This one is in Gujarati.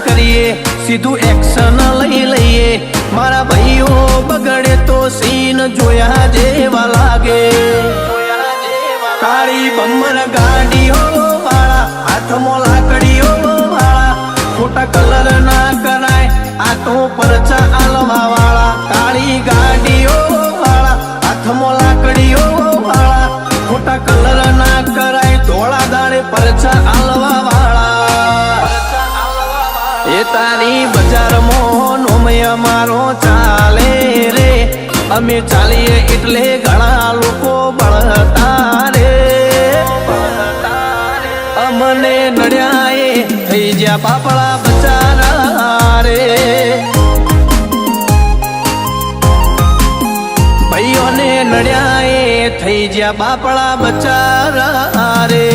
કરીએ, સીધું એક્શન લઈ લઈએ. મારા ભાઈઓ બગડે તો સીન જોયા જેવા લાગે. કાળી બમ્બર ગાડીઓ વાળા, હાથમાં લાકડીઓ વાળા, ખોટા કલર ના કરાય આ તો પરચા આલવા વાળા. કાળી ગાડીઓ વાળા, હાથમાં લાકડીઓ વાળા, ખોટા કલર ના કરાય ધોળા દાડે પરચા આલવા વાળા. એ તારી બજારમાં નોમય મારો ચાલે રે, અમે ચાલીએ એટલે ઘણા લોકો બળતા રે. અમને નડ્યા એ થઈ જ્યાં બાપડા બચારા રે. ભાઈઓને નડ્યા એ થઈ જ્યાં બાપડા બચારા રે.